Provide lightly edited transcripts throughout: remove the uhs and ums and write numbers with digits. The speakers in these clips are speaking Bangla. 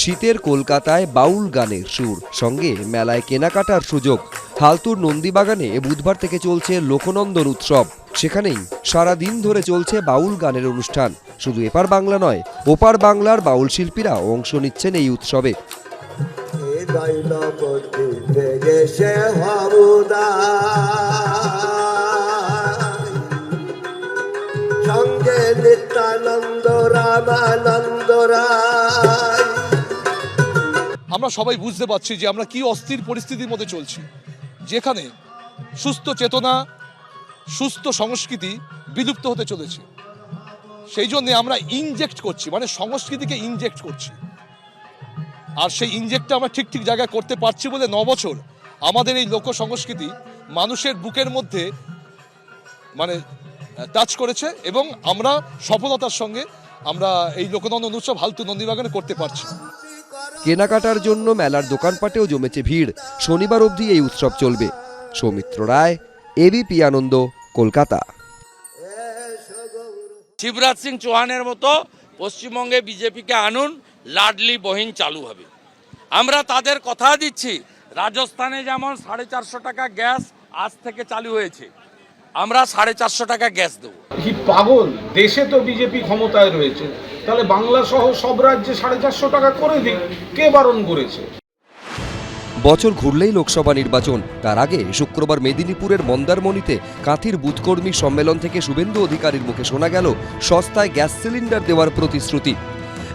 শীতের কলকাতায় বাউল গানের সুর, সঙ্গে মেলায় কেনাকাটার সুযোগ। হালতুর নন্দীবাগানে বুধবার থেকে চলছে লোকনন্দন উৎসব। সেখানেই সারা দিন ধরে চলছে বাউল গানের অনুষ্ঠান। শুধু এপার বাংলা নয়, ওপার বাংলার বাউল শিল্পীরা অংশ নিচ্ছেন এই উৎসবে। সঙ্গে নিত্যানন্দ রামানন্দ রায়। আমরা সবাই বুঝতে পারছি যে আমরা কি অস্থির পরিস্থিতির মধ্যে চলছি, যেখানে সুস্থ চেতনা, সুস্থ সংস্কৃতি বিলুপ্ত হতে চলেছে। সেই জন্য আমরা ইনজেক্ট করছি, মানে সংস্কৃতিকে ইনজেক্ট করছি। আর সেই ইনজেক্টটা আমরা ঠিক ঠিক জায়গায় করতে পারছি বলে 9 বছর আমাদের এই লোক সংস্কৃতি মানুষের বুকের মধ্যে মানে টাচ করেছে, এবং আমরা সফলতার সঙ্গে আমরা এই লোকনন্দন উৎসব হালতু নন্দীবাগানে করতে পারছি। কেনাকাটার জন্য মেলার দোকানপাটেও জমেছে ভিড়। শনিবার অবধি এই উৎসব চলবে। সৌমিত্র রায়, এবিপি আনন্দ, কলকাতা। শিবরাজ সিং চৌহানের মতো পশ্চিমবঙ্গে বিজেপিকে আনুন, লাডলি বহিন চালু হবে। আমরা তাদের কথা দিচ্ছি, রাজস্থানে যেমন 450 টাকা গ্যাস আজ থেকে চালু হয়েছে, আমরা 450 টাকা গ্যাস দেবো। কি পাগল, দেশে তো বিজেপি ক্ষমতায় রয়েছে, তাহলে বাংলা সহ সব রাজ্যে 450 টাকা করে দিন, কে বারণ করেছে? বছর ঘুরলেই লোকসভা নির্বাচন। তার আগে শুক্রবার মেদিনীপুরের মন্দারমণিতে কাঁথির বুথকর্মী সম্মেলন থেকে শুভেন্দু অধিকারীর মুখে শোনা গেল সস্তায় গ্যাস সিলিন্ডার দেওয়ার প্রতিশ্রুতি।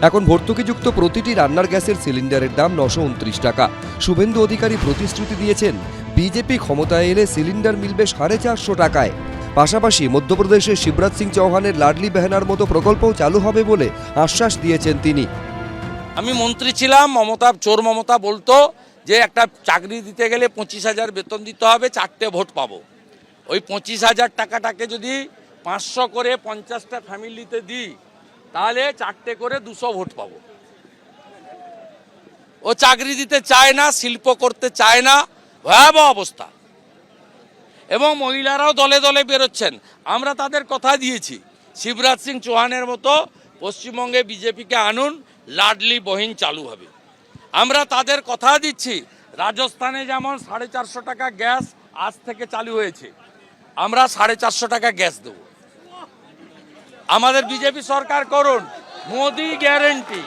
এখন ভর্তুকিযুক্ত প্রতিটি রান্নার গ্যাসের সিলিন্ডারের দাম 929 টাকা। শুভেন্দু অধিকারী প্রতিশ্রুতি দিয়েছেন, বিজেপি ক্ষমতায় এলে সিলিন্ডার মিলবে 450 টাকায়। পাশাপাশি মধ্যপ্রদেশের শিবরাজ সিং চৌহানের লাডলি বেহনার মতো প্রকল্পও চালু হবে বলে আশ্বাস দিয়েছেন তিনি। আমি মন্ত্রী ছিলাম, মমতা বলতো যে একটা চাকরি দিতে গেলে 25,000 বেতন দিতে হবে, 4টে ভোট পাবো। ওই 25,000 টাকাটাকে যদি 500 করে 50টা ফ্যামিলিতে দিই, তাহলে 4টে করে 200 ভোট পাবো। ও চাকরি দিতে চায় না, শিল্প করতে চায় না, ভয়াবহ অবস্থা। এবং মহিলারাও দলে দলে বেরোচ্ছেন। আমরা তাদের কথা দিয়েছি, শিবরাজ সিং চৌহানের মতো পশ্চিমবঙ্গে বিজেপিকে আনুন, লাডলি বহিন চালু হবে। আমরা তাদের কথা দিচ্ছি, রাজস্থানে যেমন 450 টাকা গ্যাস আজ থেকে চালু হয়েছে, আমরা 450 টাকা গ্যাস দেব। আমাদের বিজেপি সরকার করুন, Modi guarantee,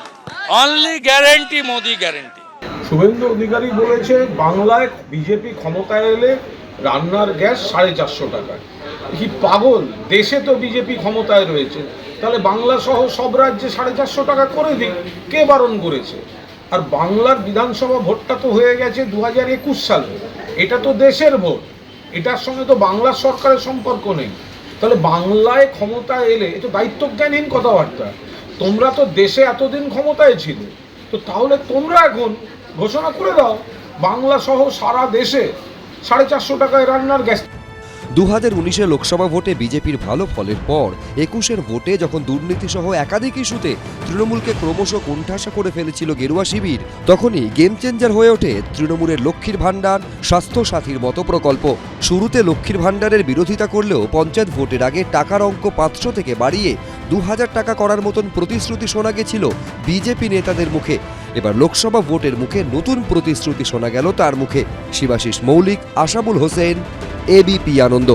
only guarantee, Modi guarantee. Suvendu Adhikari বলেছে বাংলায় বিজেপি ক্ষমতায় এলে রান্নার গ্যাস 450 টাকা। কি পাগল, দেশে তো বিজেপি ক্ষমতায় রয়েছে, তাহলে বাংলা সহ সব রাজ্যে 450 টাকা করে দিন, কে বারণ করেছে? আর বাংলার বিধানসভা ভোটটা তো হয়ে গেছে 2021 সালে, এটা তো দেশের ভোট, এটার সঙ্গে তো বাংলার সরকারের সম্পর্ক নেই। তাহলে বাংলায় ক্ষমতা এলে এ তো দায়িত্বজ্ঞানহীন কথাবার্তা। তোমরা তো দেশে এতদিন ক্ষমতায় ছিলে, তো তাহলে তোমরা এখন ঘোষণা করে দাও বাংলা সহ সারা দেশে 450 টাকায় রান্নার গ্যাস। 2019 লোকসভা ভোটে বিজেপির ভালো ফলের পর 21 ভোটে যখন দুর্নীতি সহ একাধিক ইস্যুতে তৃণমূলকে ক্রমশ কোণঠাসা করে ফেলেছিল গেরুয়া শিবির, তখনই গেম চেঞ্জার হয়ে ওঠে তৃণমূলের লক্ষ্মীর ভাণ্ডার, স্বাস্থ্য সাথীর মতো প্রকল্প। শুরুতে লক্ষ্মীর ভাণ্ডারের বিরোধিতা করলেও পঞ্চায়েত ভোটের আগে টাকার অঙ্ক 500 থেকে বাড়িয়ে 2000 টাকা করার মতন প্রতিশ্রুতি শোনা গেছিল বিজেপি নেতাদের মুখে। এবার লোকসভা ভোটের মুখে নতুন প্রতিশ্রুতি শোনা গেল তার মুখে। শিবাশিস মৌলিক, আশাবুল হোসেন, এবিপি আনন্দ।